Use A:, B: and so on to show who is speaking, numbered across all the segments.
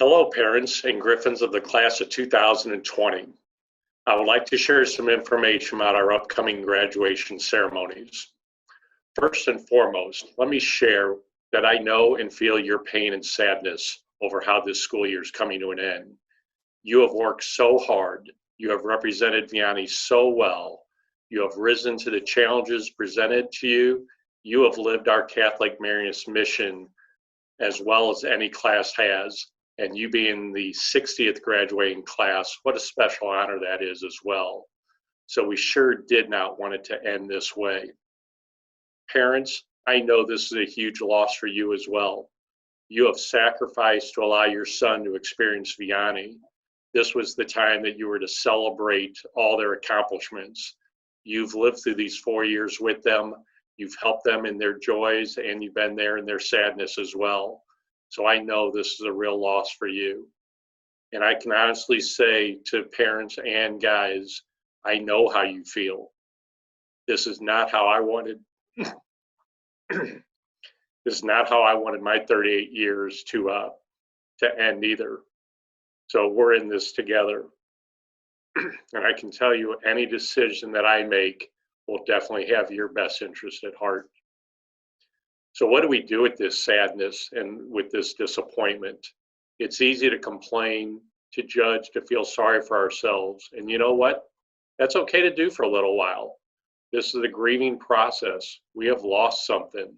A: Hello, parents and Griffins of the class of 2020. I would like to share some information about our upcoming graduation ceremonies. First and foremost, let me share that I know and feel your pain and sadness over how this school year is coming to an end. You have worked so hard. You have represented Vianney so well. You have risen to the challenges presented to you. You have lived our Catholic Marianist mission as well as any class has. And you being the 60th graduating class, what a special honor that is as well. So we sure did not want it to end this way. Parents, I know this is a huge loss for you as well. You have sacrificed to allow your son to experience Vianney. This was the time that you were to celebrate all their accomplishments. You've lived through these 4 years with them. You've helped them in their joys, and you've been there in their sadness as well. So I know this is a real loss for you. And I can honestly say to parents and guys, I know how you feel. This is not how I wanted. This is not how I wanted my 38 years to end either. So we're in this together. And I can tell you any decision that I make will definitely have your best interest at heart. So what do we do with this sadness and with this disappointment? It's easy to complain, to judge, to feel sorry for ourselves. And you know what? That's okay to do for a little while. This is a grieving process. We have lost something.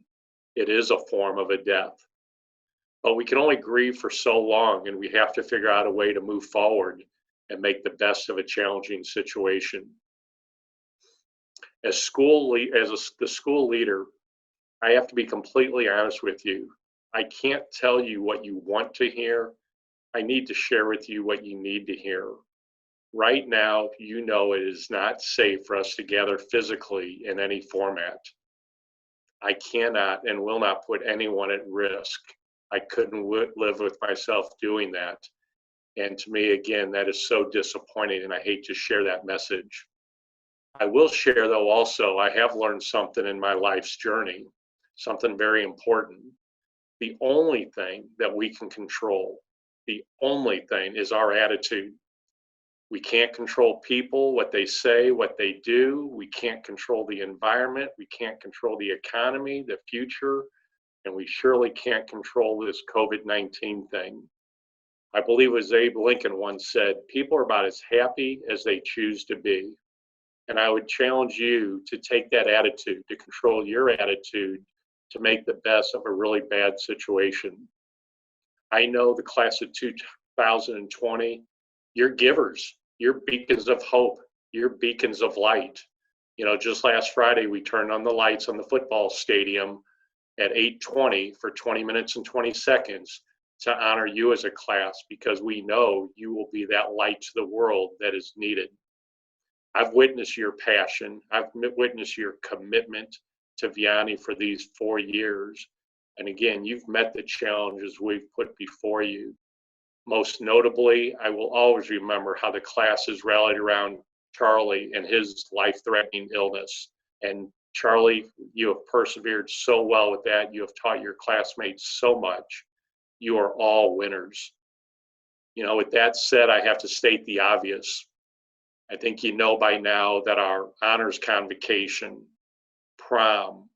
A: It is a form of a death. But we can only grieve for so long, and we have to figure out a way to move forward and make the best of a challenging situation. As the school leader, I have to be completely honest with you. I can't tell you what you want to hear. I need to share with you what you need to hear. Right now, you know it is not safe for us to gather physically in any format. I cannot and will not put anyone at risk. I couldn't live with myself doing that. And to me, again, that is so disappointing, and I hate to share that message. I will share, though, also, I have learned something in my life's journey, something very important. The only thing that we can control, the only thing is our attitude. We can't control people, what they say, what they do. We can't control the environment. We can't control the economy, the future, and we surely can't control this COVID-19 thing. I believe it was Abe Lincoln once said, people are about as happy as they choose to be. And I would challenge you to take that attitude, to control your attitude, to make the best of a really bad situation. I know the class of 2020, you're givers, you're beacons of hope, you're beacons of light. You know, just last Friday, we turned on the lights on the football stadium at 8:20 for 20 minutes and 20 seconds to honor you as a class, because we know you will be that light to the world that is needed. I've witnessed your passion. I've witnessed your commitment to Vianney for these 4 years. And again, you've met the challenges we've put before you. Most notably, I will always remember how the classes rallied around Charlie and his life-threatening illness. And Charlie, you have persevered so well with that. You have taught your classmates so much. You are all winners. You know, with that said, I have to state the obvious. I think you know by now that our honors convocation, prom,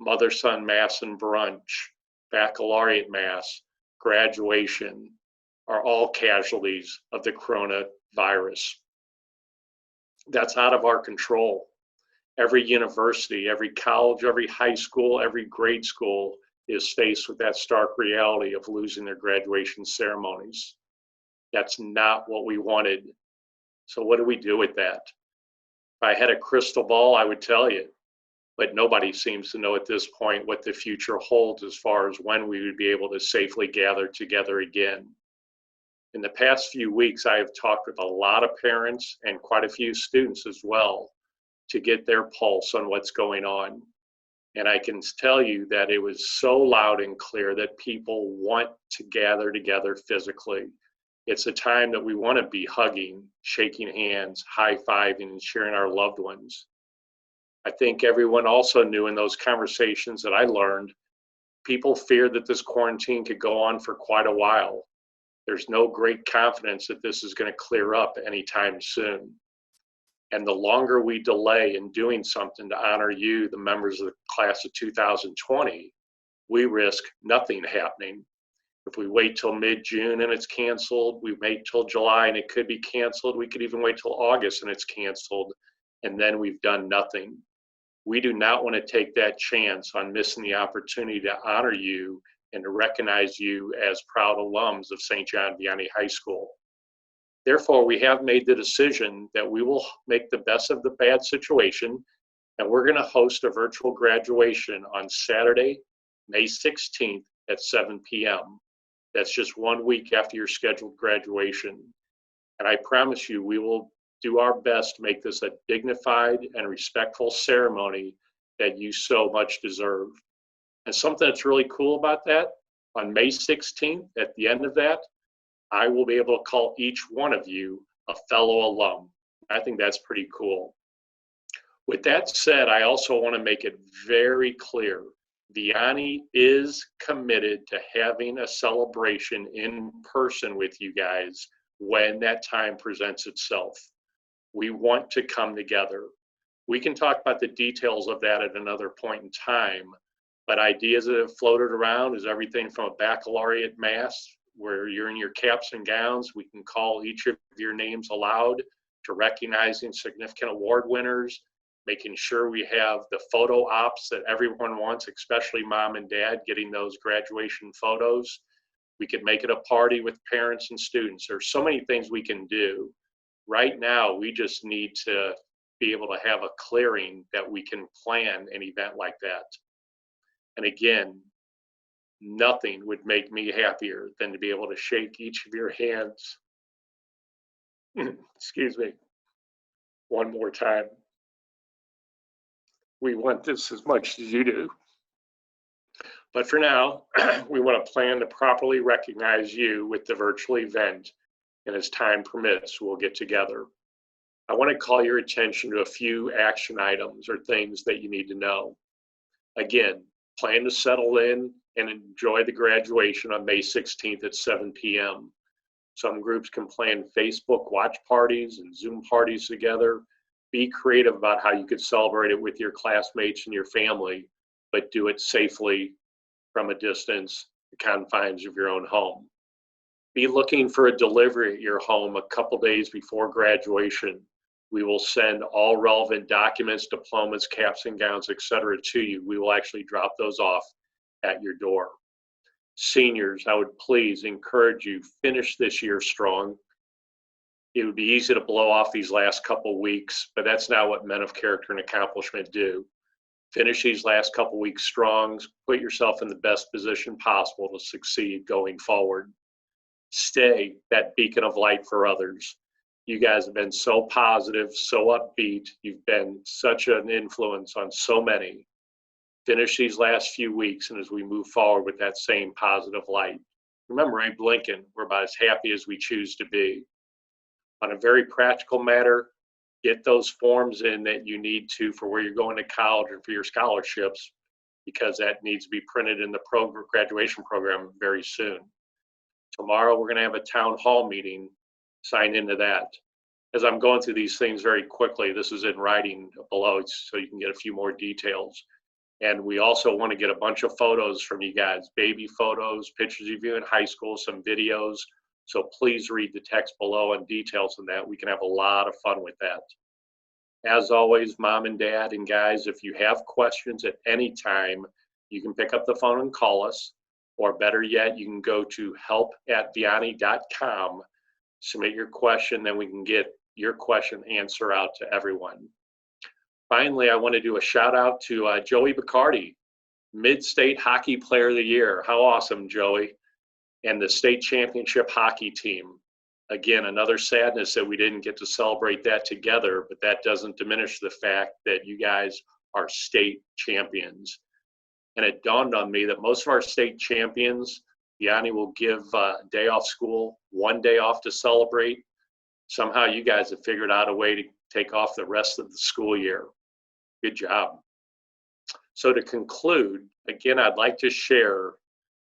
A: mother-son mass and brunch, baccalaureate mass, graduation are all casualties of the coronavirus. That's out of our control. Every university, every college, every high school, every grade school is faced with that stark reality of losing their graduation ceremonies. That's not what we wanted. So what do we do with that? If I had a crystal ball, I would tell you, but nobody seems to know at this point what the future holds as far as when we would be able to safely gather together again. In the past few weeks, I have talked with a lot of parents and quite a few students as well to get their pulse on what's going on. And I can tell you that it was so loud and clear that people want to gather together physically. It's a time that we want to be hugging, shaking hands, high-fiving, and sharing our loved ones. I think everyone also knew in those conversations that I learned, people feared that this quarantine could go on for quite a while. There's no great confidence that this is going to clear up anytime soon. And the longer we delay in doing something to honor you, the members of the class of 2020, we risk nothing happening. If we wait till mid-June and it's canceled, we wait till July and it could be canceled. We could even wait till August and it's canceled, and then we've done nothing. We do not want to take that chance on missing the opportunity to honor you and to recognize you as proud alums of St. John Vianney High School. Therefore, we have made the decision that we will make the best of the bad situation, and we're going to host a virtual graduation on Saturday, May 16th at 7 p.m. That's just 1 week after your scheduled graduation. And I promise you, we will do our best to make this a dignified and respectful ceremony that you so much deserve. And something that's really cool about that, on May 16th, at the end of that, I will be able to call each one of you a fellow alum. I think that's pretty cool. With that said, I also want to make it very clear, Vianney is committed to having a celebration in person with you guys when that time presents itself. We want to come together. We can talk about the details of that at another point in time, but ideas that have floated around is everything from a baccalaureate mass where you're in your caps and gowns. We can call each of your names aloud, to recognizing significant award winners, making sure we have the photo ops that everyone wants, especially mom and dad, getting those graduation photos. We could make it a party with parents and students. There's so many things we can do. Right now, we just need to be able to have a clearing that we can plan an event like that. And again, nothing would make me happier than to be able to shake each of your hands. Excuse me. One more time. We want this as much as you do. But for now, we want to plan to properly recognize you with the virtual event, and as time permits, we'll get together. I want to call your attention to a few action items or things that you need to know. Again, plan to settle in and enjoy the graduation on May 16th at 7 p.m. Some groups can plan Facebook watch parties and Zoom parties together. Be creative about how you could celebrate it with your classmates and your family, but do it safely from a distance, the confines of your own home. Be looking for a delivery at your home a couple days before graduation. We will send all relevant documents, diplomas, caps and gowns, etc. to you. We will actually drop those off at your door. Seniors, I would please encourage you, finish this year strong. It would be easy to blow off these last couple weeks, but that's not what men of character and accomplishment do. Finish these last couple weeks strong, put yourself in the best position possible to succeed going forward. Stay that beacon of light for others. You guys have been so positive, so upbeat. You've been such an influence on so many. Finish these last few weeks, and as we move forward with that same positive light. Remember Abe Lincoln, we're about as happy as we choose to be. On a very practical matter, get those forms in that you need to for where you're going to college and for your scholarships, because that needs to be printed in the graduation program very soon. Tomorrow, we're going to have a town hall meeting. Sign into that. As I'm going through these things very quickly, this is in writing below so you can get a few more details. And we also want to get a bunch of photos from you guys, baby photos, pictures of you in high school, some videos. So please read the text below and details on that. We can have a lot of fun with that. As always, mom and dad and guys, if you have questions at any time, you can pick up the phone and call us. Or better yet, you can go to help@vianney.com, submit your question, then we can get your question answer out to everyone. Finally, I want to do a shout out to Joey Bacardi, Mid-State Hockey Player of the Year. How awesome, Joey. And the state championship hockey team. Again, another sadness that we didn't get to celebrate that together, but that doesn't diminish the fact that you guys are state champions. And it dawned on me that most of our state champions, Vianney will give a day off school, 1 day off to celebrate. Somehow you guys have figured out a way to take off the rest of the school year. Good job. So to conclude, again, I'd like to share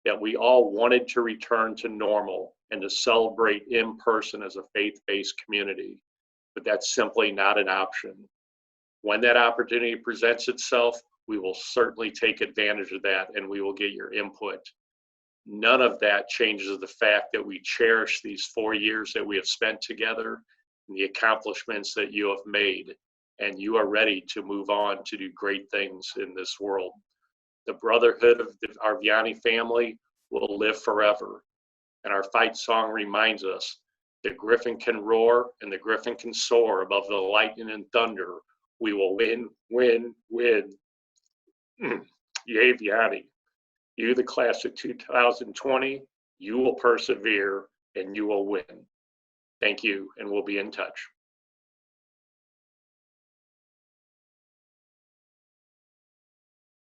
A: that we all wanted to return to normal and to celebrate in person as a faith-based community, but that's simply not an option. When that opportunity presents itself, we will certainly take advantage of that and we will get your input. None of that changes the fact that we cherish these 4 years that we have spent together and the accomplishments that you have made, and you are ready to move on to do great things in this world. The brotherhood of the Arviani family will live forever. And our fight song reminds us the griffin can roar and the griffin can soar above the lightning and thunder. We will win, win, win. Yay, Vianney. You, the class of 2020, you will persevere and you will win. Thank you, and we'll be in touch.